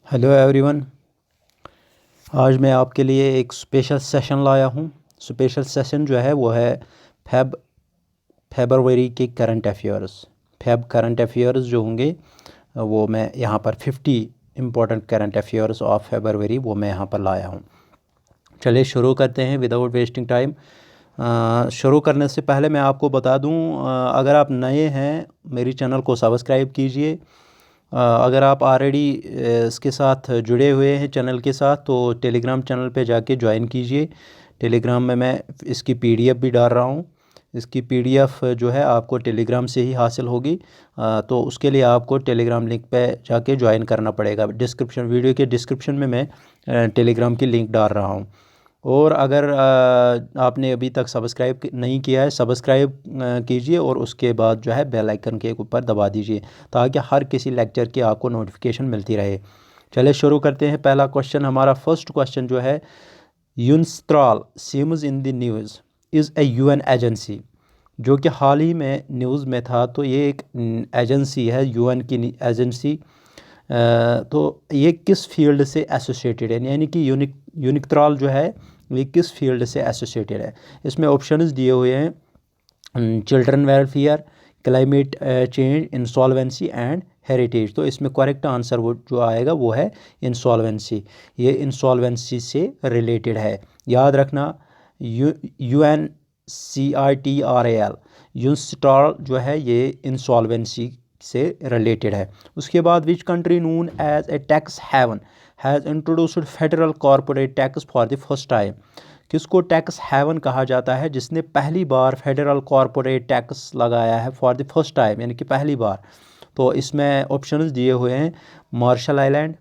Hello everyone. आज मैं आपके लिए एक स्पेशल सेशन लाया हूँ। स्पेशल सेशन जो है वो है फेब्रुअरी के करंट अफेयर्स। करंट अफेयर्स जो होंगे वो मैं यहाँ पर 50 important current affairs of February वो मैं यहाँ पर लाया हूँ। चलिए शुरू करते हैं विदाउट वेस्टिंग टाइम। शुरू करने से पहले मैं आपको बता दूं, अगर आप नए हैं मेरी चैनल को सब्सक्राइब कीजिए। अगर आप ऑलरेडी इसके साथ जुड़े हुए हैं चैनल के साथ तो टेलीग्राम चैनल पे जाके ज्वाइन कीजिए। टेलीग्राम में मैं इसकी पीडीएफ भी डाल रहा हूँ। इसकी पीडीएफ जो है आपको टेलीग्राम से ही हासिल होगी। तो उसके लिए आपको टेलीग्राम लिंक पे जाके ज्वाइन करना पड़ेगा। वीडियो के डिस्क्रिप्शन में मैं टेलीग्राम की लिंक डाल रहा हूँ। और अगर आपने अभी तक सब्सक्राइब नहीं किया है, सब्सक्राइब कीजिए और उसके बाद जो है बेल आइकन के ऊपर दबा दीजिए ताकि हर किसी लेक्चर की आपको नोटिफिकेशन मिलती रहे। चलिए शुरू करते हैं। पहला क्वेश्चन, हमारा फर्स्ट क्वेश्चन जो है, UNCITRAL seems in the news is a UN agency. जो कि हाल ही में न्यूज़ में था। तो ये एक एजेंसी है, यूएन की एजेंसी। तो ये किस फील्ड से एसोसिएटेड है, यानी कि यूनिक्ट्रॉल जो है ये किस फील्ड से एसोसिएटेड है। इसमें ऑप्शंस दिए हुए हैं, children welfare, climate change, insolvency and heritage. तो इसमें करेक्ट आंसर वो जो आएगा वो है इंसॉल्वेंसी। ये इंसॉल्वेंसी से रिलेटेड है, याद रखना। UNCITRAL यूनस्टॉल जो है ये इंसॉल्वेंसी से रिलेटेड है। उसके बाद which country known as a tax haven has introduced federal corporate tax for the first time. किसको टैक्स हेवन कहा जाता है जिसने पहली बार फेडरल कॉरपोरेट टैक्स लगाया है फॉर द फर्स्ट टाइम, यानी कि पहली बार। तो इसमें ऑप्शंस दिए हुए हैं, मार्शल आइलैंड,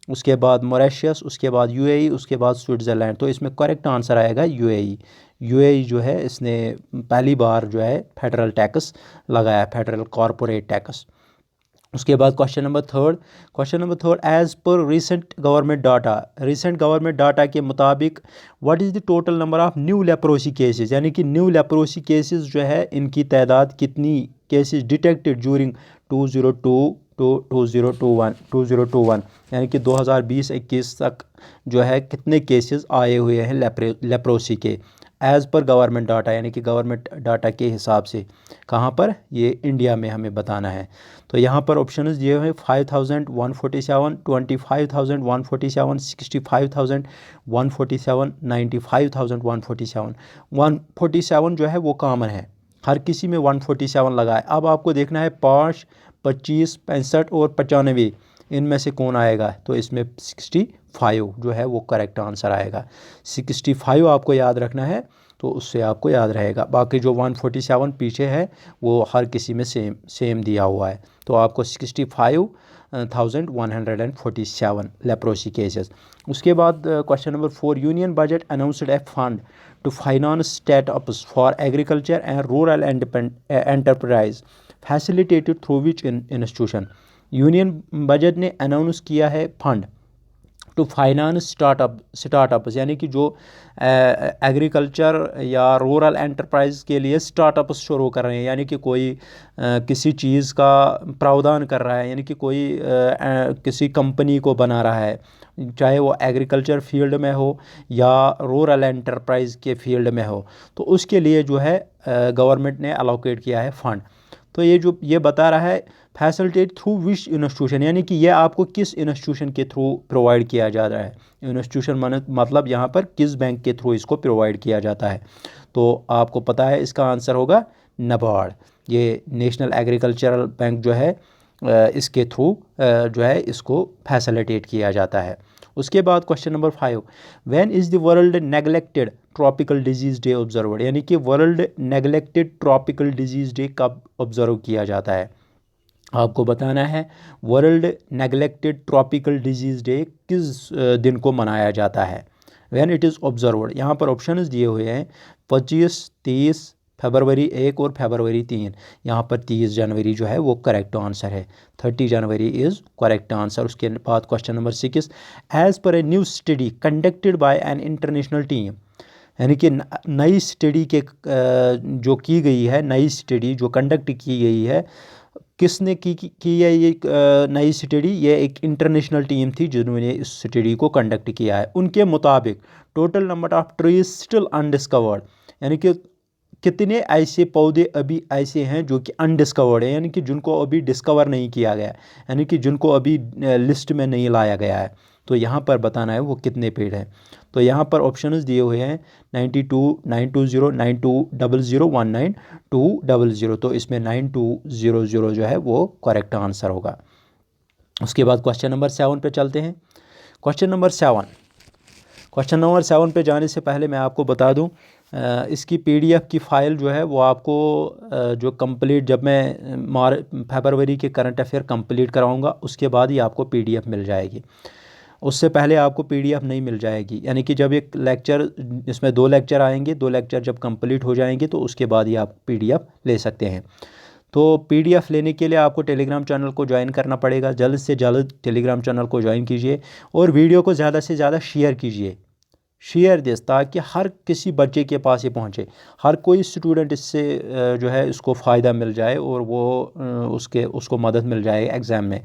उसके बाद मॉरिशस, उसके बाद यूएई, उसके बाद स्विट्ज़रलैंड। तो इसमें करेक्ट आंसर आएगा यूएई। यूएई जो है इसने पहली बार जो है फेडरल टैक्स लगाया, फेडरल कॉरपोरेट टैक्स। उसके बाद question number third, as per recent government data के मुताबिक what is the total number of new leprosy cases, यानी कि न्यू लेप्रोसी केसेस जो है इनकी तादाद कितनी केसेस डिटेक्टेड ड्यूरिंग 2002 टू 2021, यानी कि 2020-21 तक जो है कितने केसेस आए हुए हैं लेप्रोसी के एज़ पर गवर्नमेंट डाटा, यानी कि गवर्नमेंट डाटा के हिसाब से। कहाँ पर, ये इंडिया में हमें बताना है। तो यहाँ पर ऑप्शन दिए हुए हैं 5147, 25,147, 65,147, 95,147। 147 जो है वो कॉमन है, हर किसी में 147 लगा है। अब आपको देखना है 5, 25, 65 और 95 इनमें से कौन आएगा। तो इसमें 65 जो है वो करेक्ट आंसर आएगा। 65 आपको याद रखना है, तो उससे आपको याद रहेगा। बाकी जो 147 पीछे है वो हर किसी में सेम दिया हुआ है। तो आपको 65,147 लेप्रोसी केसेस। उसके बाद question number 4, union budget announced a fund to finance startups for agriculture and rural enterprise facilitated through which institution. Union budget ने अनाउंस किया है फंड टू फाइनेंस स्टार्टअप्स, यानी कि जो एग्रीकल्चर या रूरल एंटरप्राइज के लिए स्टार्टअप्स शुरू कर रहे हैं, यानी कि कोई किसी चीज़ का प्रावधान कर रहा है, यानी कि कोई किसी कंपनी को बना रहा है, चाहे वो एग्रीकल्चर फील्ड में हो या रूरल एंटरप्राइज के फील्ड में हो। तो उसके लिए जो है गवर्नमेंट ने अलोकेट किया है फंड। तो ये बता रहा है फैसिलिटेट थ्रू विच इंस्टीट्यूशन, यानी कि ये आपको किस इंस्टीट्यूशन के थ्रू प्रोवाइड किया जा रहा है। इंस्टीट्यूशन मतलब यहाँ पर किस बैंक के थ्रू इसको प्रोवाइड किया जाता है। तो आपको पता है इसका आंसर होगा नाबार्ड। ये नेशनल एग्रीकल्चरल बैंक जो है इसके थ्रू जो है इसको फैसिलिटेट किया जाता है। उसके बाद question number 5, when is the world neglected tropical disease day observed, यानी कि world neglected tropical disease day कब ऑब्जर्व किया जाता है। आपको बताना है world neglected tropical disease day किस दिन को मनाया जाता है, व्हेन इट इज़ ऑब्जर्व्ड। यहाँ पर ऑप्शंस दिए हुए हैं 25, 30, फरवरी 1 और फरवरी 3। यहाँ पर 30 जनवरी जो है वो करेक्ट आंसर है, 30 जनवरी इज़ करेक्ट आंसर। उसके बाद question number 6, as per a new study conducted by an international team, यानी कि नई स्टडी के जो की गई है, नई स्टडी जो कंडक्ट की गई है किसने की है ये नई स्टडी? ये एक इंटरनेशनल टीम थी जिन्होंने इस स्टडी को कंडक्ट किया है। उनके मुताबिक total number of trees still undiscovered, यानी कि कितने ऐसे पौधे अभी ऐसे हैं जो कि अनडिस्कवर्ड है, यानी कि जिनको अभी डिस्कवर नहीं किया गया, यानी कि जिनको अभी लिस्ट में नहीं लाया गया है। तो यहाँ पर बताना है वो कितने पेड़ हैं। तो यहाँ पर ऑप्शंस दिए हुए हैं 92, 920, 9200, 19200। तो इसमें 9200 जो है वो करेक्ट आंसर होगा। उसके बाद क्वेश्चन नंबर 7 पे चलते हैं। क्वेश्चन नंबर 7 पे जाने से पहले मैं आपको बता दूं, इसकी पीडीएफ की फ़ाइल जो है वो आपको जो कंप्लीट, जब मैं फरवरी के करंट अफेयर कंप्लीट कराऊंगा उसके बाद ही आपको पीडीएफ मिल जाएगी। उससे पहले आपको पीडीएफ नहीं मिल जाएगी, यानी कि जब एक लेक्चर, इसमें 2 लेक्चर आएंगे, 2 लेक्चर जब कंप्लीट हो जाएंगे तो उसके बाद ही आप पीडीएफ ले सकते हैं। तो पीडीएफ लेने के लिए आपको टेलीग्राम चैनल को ज्वाइन करना पड़ेगा। जल्द से जल्द टेलीग्राम चैनल को ज्वाइन कीजिए और वीडियो को ज़्यादा से ज़्यादा शेयर कीजिए, शेयर दिस, ताकि हर किसी बच्चे के पास ये पहुँचे, हर कोई स्टूडेंट इससे जो है इसको फ़ायदा मिल जाए और वो उसको मदद मिल जाए एग्ज़ाम में।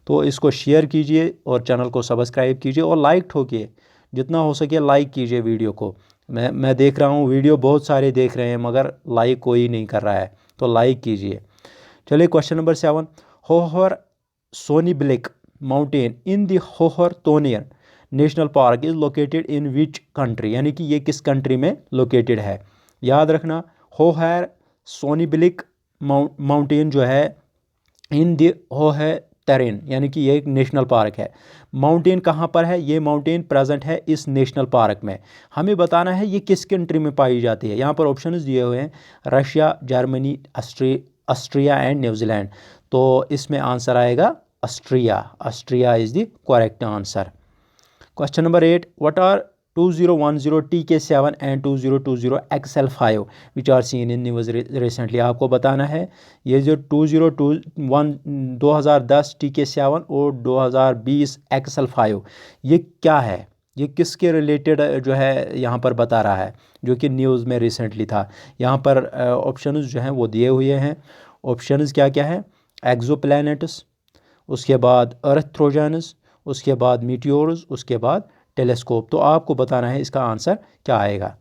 तो इसको शेयर कीजिए और चैनल को सब्सक्राइब कीजिए और लाइक ठोकिए, जितना हो सके लाइक कीजिए वीडियो को। मैं देख रहा हूँ वीडियो बहुत सारे देख रहे हैं मगर लाइक कोई नहीं कर रहा है, तो लाइक कीजिए। चलिए question number 7, Hoher Sonnblick mountain in the Hoher Tauern National Park is located in which country, यानी कि ये किस कंट्री में लोकेटेड है। याद रखना, होहर सोनीबिलिक माउंटेन जो है इन द होहर टेरेन, यानी कि ये एक नेशनल पार्क है। माउंटेन कहाँ पर है? ये माउंटेन प्रेजेंट है इस नेशनल पार्क में। हमें बताना है ये किस कंट्री में पाई जाती है। यहाँ पर ऑप्शंस दिए हुए हैं, Russia, Germany, Austria and New Zealand. तो इसमें आंसर आएगा Austria. Austria is the correct answer. Question number 8, what are 2010 TK7 and 2020 XL5 which are seen in news recently. आपको बताना है ये जो 2010 TK7 और 2020 XL5 ये क्या है, ये किसके रिलेटेड जो है यहाँ पर बता रहा है, जो कि न्यूज़ में रिसेंटली था। यहाँ पर ऑप्शंस जो हैं वो दिए हुए हैं। ऑप्शंस क्या क्या है? एक्सोप्लैनेट्स, उसके बाद अर्थ ट्रोजन्स, उसके बाद मीटियोर्स, उसके बाद टेलीस्कोप। तो आपको बताना है इसका आंसर क्या आएगा।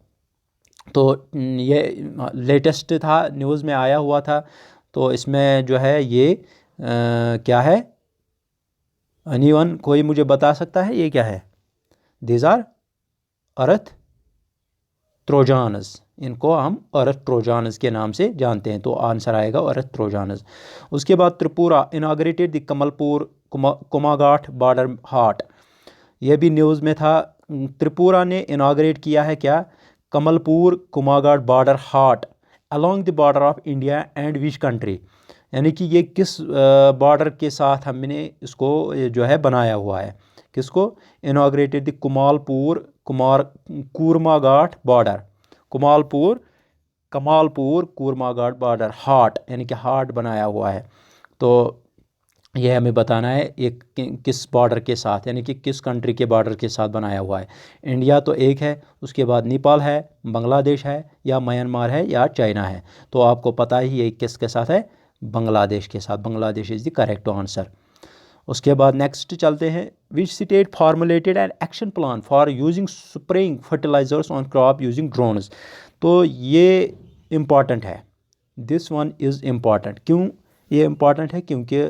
तो ये लेटेस्ट था, न्यूज़ में आया हुआ था। तो इसमें जो है ये क्या है? एनीवन, कोई मुझे बता सकता है ये क्या है? दीज आर अर्थ ट्रोजानस, इनको हम अर्थ ट्रोजानस के नाम से जानते हैं। तो आंसर आएगा अर्थ ट्रोजानस। उसके बाद Tripura inaugurated the Kamalpur Kumarghat border haat, यह भी न्यूज़ में था। त्रिपुरा ने इनाग्रेट किया है क्या? Kamalpur Kumarghat border haat along the border of India and which country, यानी कि ये किस बॉर्डर के साथ हमने इसको जो है बनाया हुआ है। किसको? Inaugurated the Kumarghat border, Kamalpur Kumarghat border haat, यानी कि हाट बनाया हुआ है। तो यह हमें बताना है एक किस बॉर्डर के साथ, यानी कि किस कंट्री के बॉर्डर के साथ बनाया हुआ है। इंडिया तो एक है, उसके बाद नेपाल है, बांग्लादेश है, या म्यांमार है, या चाइना है। तो आपको पता ही ये किसके साथ है? बांग्लादेश के साथ। Bangladesh is the correct answer. उसके बाद नेक्स्ट चलते हैं, which state formulated an action plan for using spraying fertilisers on crop using drones. तो ये इम्पॉर्टेंट है, दिस वन इज़ इम्पॉर्टेंट। क्यों ये इम्पॉर्टेंट है? क्योंकि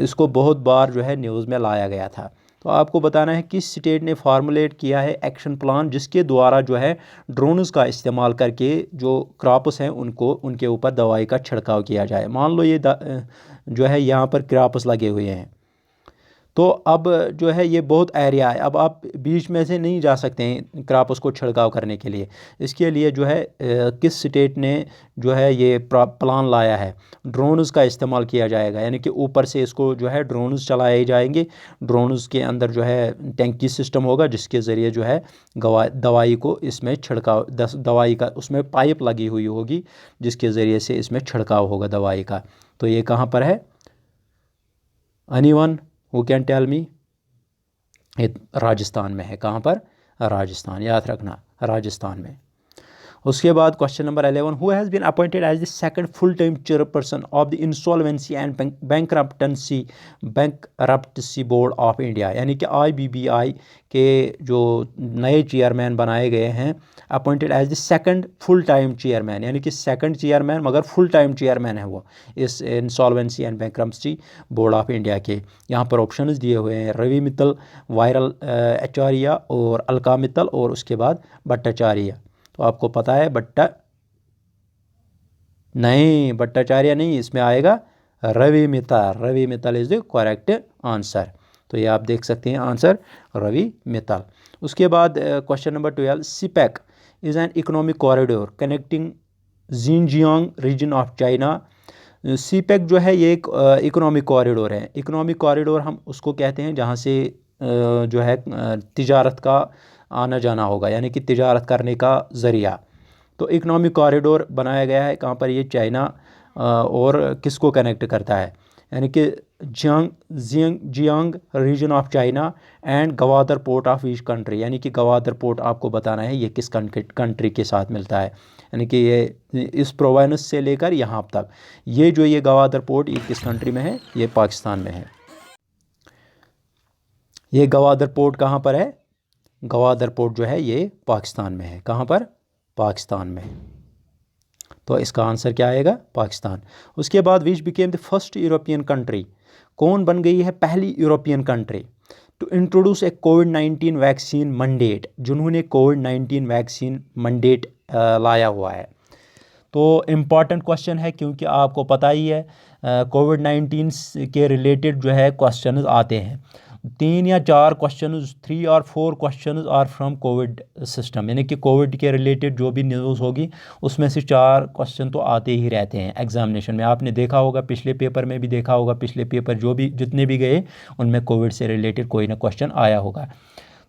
इसको बहुत बार जो है न्यूज़ में लाया गया था। तो आपको बताना है किस स्टेट ने फार्मुलेट किया है एक्शन प्लान जिसके द्वारा जो है ड्रोन्स का इस्तेमाल करके जो क्रॉप्स हैं उनको, उनके ऊपर दवाई का छिड़काव किया जाए। मान लो ये जो है यहाँ पर क्रॉप्स लगे हुए हैं, तो अब जो है ये बहुत एरिया है, अब आप बीच में से नहीं जा सकते हैं क्रॉप्स को छिड़काव करने के लिए। इसके लिए जो है किस स्टेट ने जो है ये प्लान लाया है, ड्रोन्स का इस्तेमाल किया जाएगा, यानी कि ऊपर से इसको जो है ड्रोन्स चलाए जाएंगे। ड्रोन्स के अंदर जो है टैंकी सिस्टम होगा जिसके ज़रिए जो है दवाई को इसमें छिड़काव, दवाई का उसमें पाइप लगी हुई होगी जिसके ज़रिए से इसमें छिड़काव होगा दवाई का। तो ये कहाँ पर है? Anyone who can tell me? ये राजस्थान में है। कहाँ पर? राजस्थान, याद रखना, राजस्थान में। उसके बाद question number 11, who has been appointed as the second full time chairperson of the insolvency and bankruptcy board of India, यानी कि IBBI के जो नए चेयरमैन बनाए गए हैं, appointed as the second full time chairman, यानी कि सेकंड चेयरमैन मगर फुल टाइम चेयरमैन है वो इस insolvency and bankruptcy board of India के। यहाँ पर ऑप्शंस दिए हुए हैं, रवि मित्तल, वायरल आचार्य और अलका मित्तल, और उसके बाद भट्टाचार्य। तो आपको पता है भट्टाचार्य नहीं, इसमें आएगा Ravi Mittal is the correct answer. तो ये आप देख सकते हैं आंसर रवि मित्तल। उसके बाद question number 12, CPEC is an economic corridor connecting Xinjiang region of China. CPEC जो है ये एक इकोनॉमिक कॉरिडोर है। इकोनॉमिक कॉरिडोर हम उसको कहते हैं जहाँ से जो है तिजारत का आना जाना होगा, यानी कि तिजारत करने का ज़रिया। तो इकोनॉमिक कॉरिडोर बनाया गया है कहाँ पर, ये चाइना और किसको कनेक्ट करता है, यानी कि Jiang region of China and Gwadar port of each country, यानी कि गवादर पोर्ट आपको बताना है ये किस कंट्री के साथ मिलता है, यानी कि ये इस प्रोविंस से लेकर यहाँ तक ये गवादर पोर्ट ये किस कंट्री में है, ये पाकिस्तान में है। ये गवादर पोर्ट कहाँ पर है, गवादर पोर्ट जो है ये पाकिस्तान में है। कहाँ पर, पाकिस्तान में। तो इसका आंसर क्या आएगा, पाकिस्तान। उसके बाद which became the first European country, कौन बन गई है पहली European country to introduce a कोविड-19 वैक्सीन मंडेट, जिन्होंने कोविड-19 वैक्सीन मंडेट लाया हुआ है। तो इम्पॉर्टेंट क्वेश्चन है क्योंकि आपको पता ही है कोविड-19 के रिलेटेड जो है क्वेश्चन आते हैं। 3 या 4 क्वेश्चन, 3 और 4 question are from Covid system, यानी कि कोविड के रिलेटेड जो भी न्यूज़ होगी उसमें से 4 क्वेश्चन तो आते ही रहते हैं एग्जामिनेशन में। आपने देखा होगा, पिछले पेपर में भी देखा होगा, पिछले पेपर जितने भी गए उनमें कोविड से रिलेटेड कोई ना क्वेश्चन आया होगा।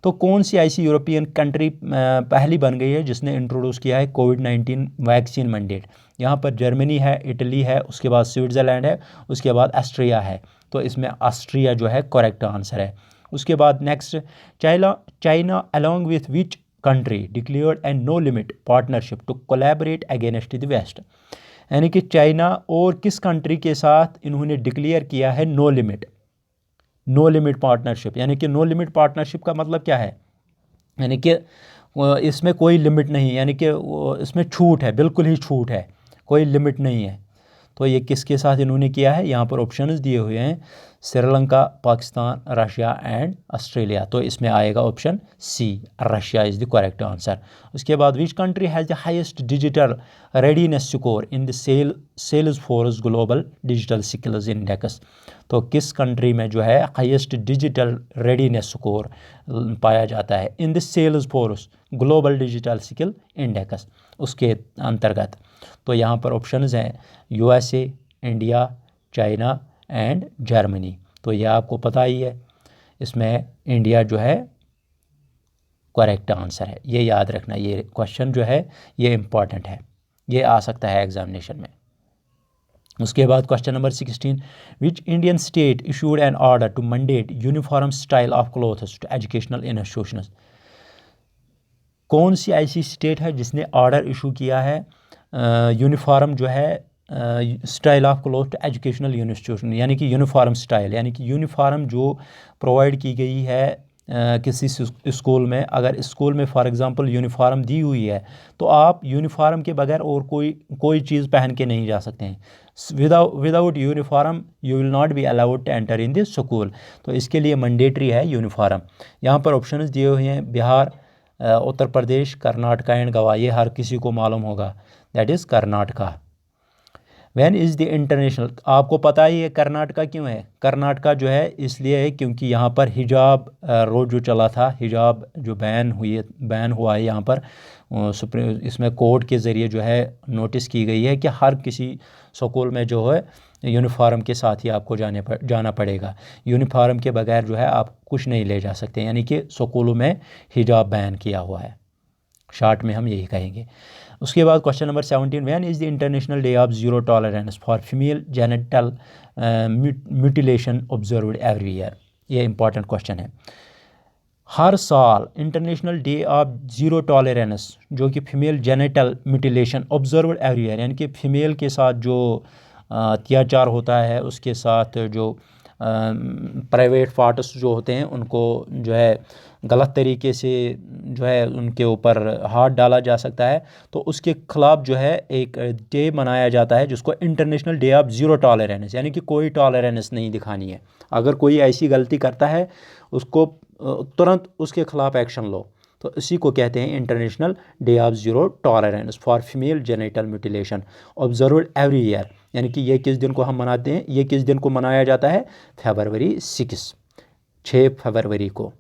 तो कौन सी ऐसी यूरोपियन कंट्री पहली बन गई है जिसने इंट्रोड्यूस किया है कोविड-19 वैक्सीन मैंडेट? यहाँ पर जर्मनी है, इटली है, उसके बाद स्विट्ज़रलैंड है, उसके बाद ऑस्ट्रिया है। तो इसमें ऑस्ट्रिया जो है करेक्ट आंसर है। उसके बाद next, China along with which country declared a no limit partnership to collaborate against the West, यानी कि चाइना और किस कंट्री के साथ इन्होंने डिक्लेयर किया है नो लिमिट पार्टनरशिप, यानी कि नो लिमिट पार्टनरशिप का मतलब क्या है, यानी कि इसमें कोई लिमिट नहीं, यानी कि इसमें छूट है, बिल्कुल ही छूट है, कोई लिमिट नहीं है। तो ये किसके साथ इन्होंने किया है, यहाँ पर ऑप्शंस दिए हुए हैं, Sri Lanka, Pakistan, Russia and Australia. तो इसमें आएगा option C, Russia is the correct answer. उसके बाद which country has the highest digital readiness score in the Salesforce global digital skills index, तो किस कंट्री में जो है हाईएस्ट डिजिटल रेडीनेस स्कोर पाया जाता है इन the Salesforce global digital skill index उसके अंतर्गत। तो यहाँ पर ऑप्शंस हैं USA, India, China and Germany. तो यह आपको पता ही है, इसमें इंडिया जो है करेक्ट आंसर है, ये याद रखना। ये क्वेश्चन जो है ये इम्पॉर्टेंट है, ये आ सकता है एग्जामिनेशन में। उसके बाद question number 16, which Indian state issued an order to mandate uniform style of clothes to educational institutions, कौन सी ऐसी स्टेट है जिसने ऑर्डर इशू किया है यूनिफॉर्म जो है style of cloth to educational institution, यानी कि यूनिफॉर्म स्टाइल, यानी कि यूनिफॉर्म जो प्रोवाइड की गई है किसी स्कूल में, अगर स्कूल में फॉर एग्जांपल यूनिफॉर्म दी हुई है तो आप यूनिफॉर्म के बगैर और कोई चीज़ पहन के नहीं जा सकते हैं। Without uniform you will not be allowed to enter in this school. तो इसके लिए मैंडेटरी है यूनिफॉर्म। यहाँ पर ऑप्शन दिए हुए हैं बिहार, उत्तर प्रदेश, कर्नाटका एंड गोवा। ये हर किसी को मालूम होगा, that is Karnataka. Van is the international, आपको पता ही है कर्नाटका क्यों है, कर्नाटका जो है इसलिए है क्योंकि यहाँ पर हिजाब रोड जो चला था, हिजाब जो बैन हुआ है यहाँ पर सुप्रीम, इसमें कोर्ट के ज़रिए जो है नोटिस की गई है कि हर किसी स्कूल में जो है यूनिफॉर्म के साथ ही आपको जाना पड़ेगा। यूनिफॉर्म के बगैर जो है आप कुछ नहीं ले जा सकते, यानी कि स्कूलों में हिजाब बैन किया हुआ है, शॉर्ट में हम यही कहेंगे। उसके बाद question number 17, when is the international day of zero tolerance for female genital mutilation observed every year. ये इंपॉर्टेंट क्वेश्चन है। हर साल international day of zero tolerance जो कि female genital mutilation observed every year, यानी कि फ़ीमेल के साथ जो अत्याचार होता है, उसके साथ जो प्राइवेट पार्ट्स जो होते हैं उनको जो है गलत तरीके से जो है उनके ऊपर हाथ डाला जा सकता है, तो उसके ख़िलाफ़ जो है एक डे मनाया जाता है जिसको international day of zero tolerance, यानी कि कोई टॉलरेंस नहीं दिखानी है। अगर कोई ऐसी गलती करता है उसको तुरंत उसके ख़िलाफ़ एक्शन लो, तो इसी को कहते हैं international day of zero tolerance for female genital mutilation observed every year. यानी कि ये किस दिन को हम मनाते हैं, ये किस दिन को मनाया जाता है, फरवरी 6 फरवरी को।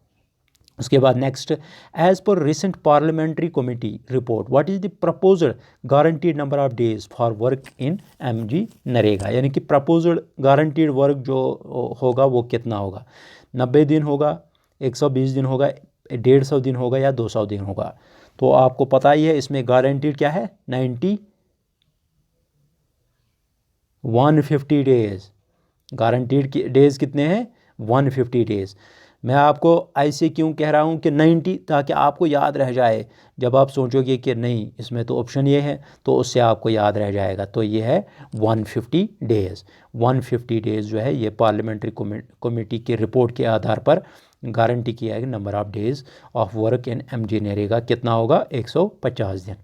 उसके बाद next, as per recent parliamentary committee report what is the proposed guaranteed number of days for work in MG NREGA, यानी कि प्रपोज्ड गारंटीड वर्क जो होगा वो कितना होगा, 90 दिन होगा, 120 दिन होगा, 150 दिन होगा या 200 दिन होगा। तो आपको पता ही है इसमें गारंटीड क्या है, 150 डेज। गारंटीड डेज कितने हैं, 150 डेज। मैं आपको ऐसे क्यों कह रहा हूँ कि 90, ताकि आपको याद रह जाए। जब आप सोचोगे कि नहीं इसमें तो ऑप्शन ये है, तो उससे आपको याद रह जाएगा। तो ये है 150 डेज़। 150 डेज़ जो है ये पार्लियामेंट्री कमेटी की रिपोर्ट के आधार पर गारंटी किया है कि number of days of work in MG NREGA कितना होगा, 150 दिन।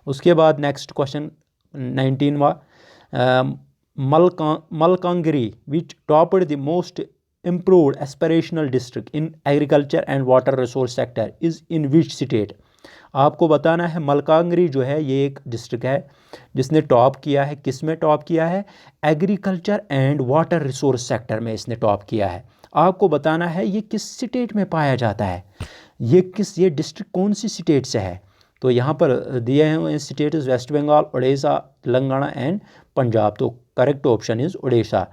उसके बाद नेक्स्ट क्वेश्चन 19वां, Malkangiri which topped the most improved aspirational district in agriculture and water resource sector is in which state। आपको बताना है मलकांगिरी जो है ये एक डिस्ट्रिक्ट है जिसने टॉप किया है, किस में टॉप किया है, agriculture and water resource sector में इसने टॉप किया है। आपको बताना है ये किस स्टेट में पाया जाता है, ये डिस्ट्रिक्ट कौन सी स्टेट से है। तो यहाँ पर दिए हैं स्टेट्स वेस्ट बंगाल, उड़ीसा, तेलंगाना एंड पंजाब। तो correct option is Orissa.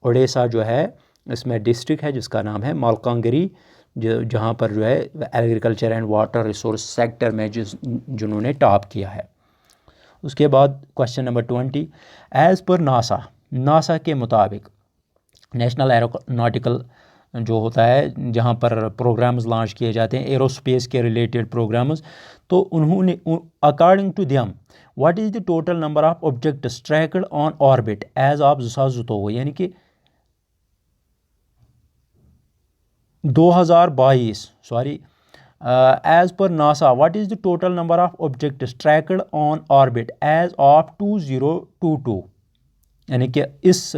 Orissa जो है इसमें डिस्ट्रिक्ट है जिसका नाम है मलकांगिरी, जहाँ पर जो है agriculture and water resource sector में जिन्होंने टॉप किया है। उसके बाद question number 20, as per NASA के मुताबिक नेशनल एरोनॉटिकल जो होता है जहाँ पर प्रोग्राम्स लॉन्च किए जाते हैं एरोस्पेस के रिलेटेड प्रोग्राम्स, तो उन्होंने according to them what is the total number of objects tracked on orbit as of 2022, यानी कि 2022, sorry, as per NASA what is the total number of objects tracked on orbit as of 2022, यानी कि इस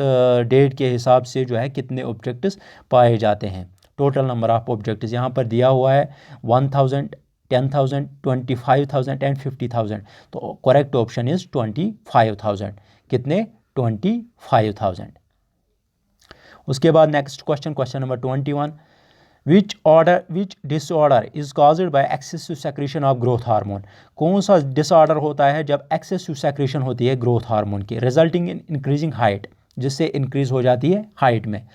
date के हिसाब से जो है कितने ऑब्जेक्ट्स पाए जाते हैं। टोटल नंबर ऑफ ऑब्जेक्ट्स यहाँ पर दिया हुआ है 1000, 10,000, 25,000 एंड 50,000। तो करेक्ट ऑप्शन इज़ 25,000। कितने, 25,000। उसके बाद next question number 21, which disorder is caused by excessive secretion of growth hormone, कौन सा डिसऑर्डर होता है जब एक्सेसिव सेक्रेशन होती है ग्रोथ हार्मोन की, रिजल्टिंग इन इंक्रीजिंग हाइट, जिससे इंक्रीज हो जाती है हाइट में।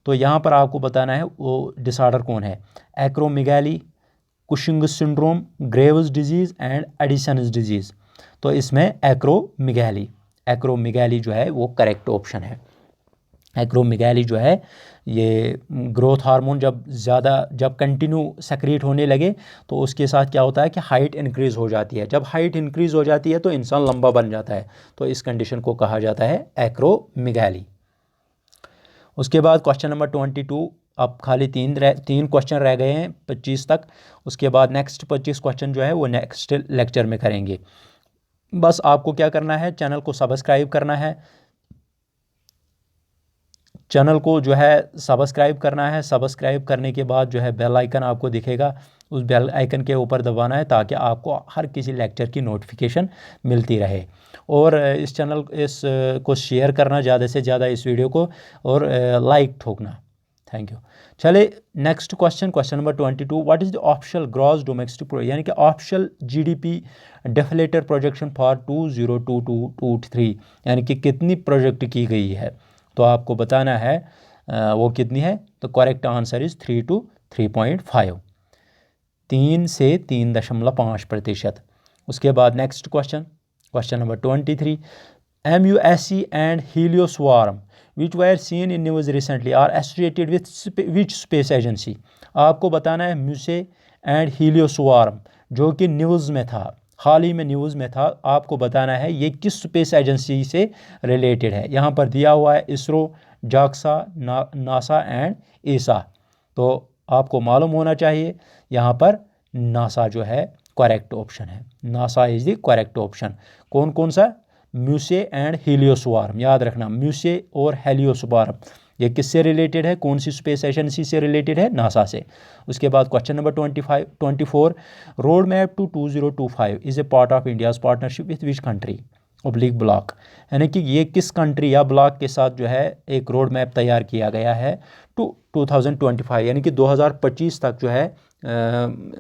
तो यहाँ पर आपको बताना है वो डिसऑर्डर कौन है, acromegaly, Cushing's syndrome, Graves disease and Edison's disease. तो इसमें एक्रोमेगाली जो है वो करेक्ट ऑप्शन है। एक्रोमेगाली जो है ये ग्रोथ हार्मोन जब कंटिन्यू सेक्रेट होने लगे तो उसके साथ क्या होता है कि हाइट इंक्रीज़ हो जाती है। जब हाइट इंक्रीज़ हो जाती है तो इंसान लंबा बन जाता है, तो इस कंडीशन को कहा जाता है एक्रोमेगाली। उसके बाद क्वेश्चन नंबर 22, अब खाली तीन क्वेश्चन रह गए हैं 25 तक। उसके बाद नेक्स्ट 25 क्वेश्चन जो है वो नेक्स्ट लेक्चर में करेंगे। बस आपको क्या करना है, चैनल को सब्सक्राइब करना है, चैनल को जो है सब्सक्राइब करना है। सब्सक्राइब करने के बाद जो है बेल आइकन आपको दिखेगा, उस बेल आइकन के ऊपर दबाना है ताकि आपको हर किसी लेक्चर की नोटिफिकेशन मिलती रहे। और इस को शेयर करना ज़्यादा से ज़्यादा इस वीडियो को, और लाइक ठोकना। Thank you. चले next question number 22, what is the official gross domestic product, यानी कि official GDP deflator projection for 2022-23, यानी कि कितनी प्रोजेक्ट की गई है। तो आपको बताना है वो कितनी है। तो करेक्ट आंसर इज़ 3 to 3.5, 3 से 3.5%। उसके बाद next question number 23, MUSC and helioswarm which were seen in news recently are associated with which space agency? आपको बताना है म्यूसे एंड हीलियोस्वार्म जो कि न्यूज़ में था, हाल ही में न्यूज़ में था, आपको बताना है ये किस स्पेस एजेंसी से रिलेटेड है। यहाँ पर दिया हुआ है इसरो, जाक्सा, नासा एंड ईसा। तो आपको मालूम होना चाहिए यहाँ पर नासा जो है करेक्ट ऑप्शन है। NASA is the correct option. कौन कौन सा? म्यूसे एंड हीलियोस्वार्म, याद रखना म्यूसे और हेलियोस्वार्म ये किससे रिलेटेड है, कौन सी स्पेस एजेंसी से रिलेटेड है? नासा से। उसके बाद question number 24, road map to 2025 is a part of India's partnership with which country oblique block, यानी कि ये किस कंट्री या ब्लॉक के साथ जो है एक रोड मैप तैयार किया गया है टू 2025, यानी कि 2025 तक जो है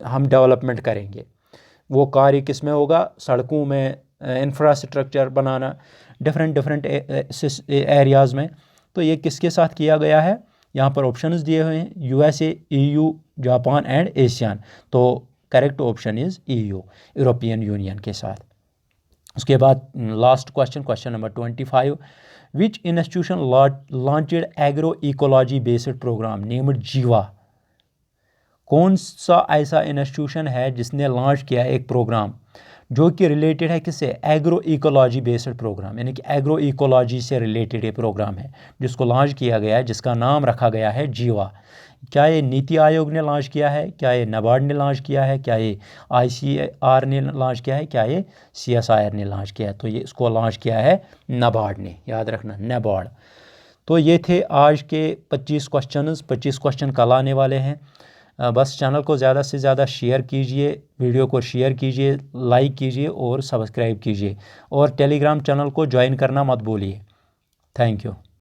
हम डेवलपमेंट करेंगे। वो कार्य किस में होगा? सड़कों में, इंफ्रास्ट्रक्चर बनाना, डिफरेंट एरियाज़ में। तो ये किसके साथ किया गया है? यहाँ पर ऑप्शंस दिए हुए हैं USA, EU, Japan and ASEAN. तो correct option is EU, European Union के साथ। उसके बाद last question number 25, which institution launched agro ecology based programme named Jiva, कौन सा ऐसा इंस्टीट्यूशन है जिसने लॉन्च किया एक प्रोग्राम जो कि रिलेटेड है किससे? एग्रो इकोलॉजी बेस्ड प्रोग्राम, यानी कि एग्रो इकोलॉजी से रिलेटेड ये प्रोग्राम है जिसको लॉन्च किया गया है, जिसका नाम रखा गया है जीवा। क्या ये नीति आयोग ने लॉन्च किया है? क्या ये नाबार्ड ने लॉन्च किया है? क्या ये ICAR ने लॉन्च किया है? क्या ये CSIR ने लॉन्च किया है? तो ये इसको लॉन्च किया है नाबार्ड ने, याद रखना नाबार्ड। तो ये थे आज के 25 क्वेश्चन कल आने वाले हैं। बस चैनल को ज़्यादा से ज़्यादा शेयर कीजिए, वीडियो को शेयर कीजिए, लाइक कीजिए और सब्सक्राइब कीजिए, और टेलीग्राम चैनल को ज्वाइन करना मत भूलिए। Thank you.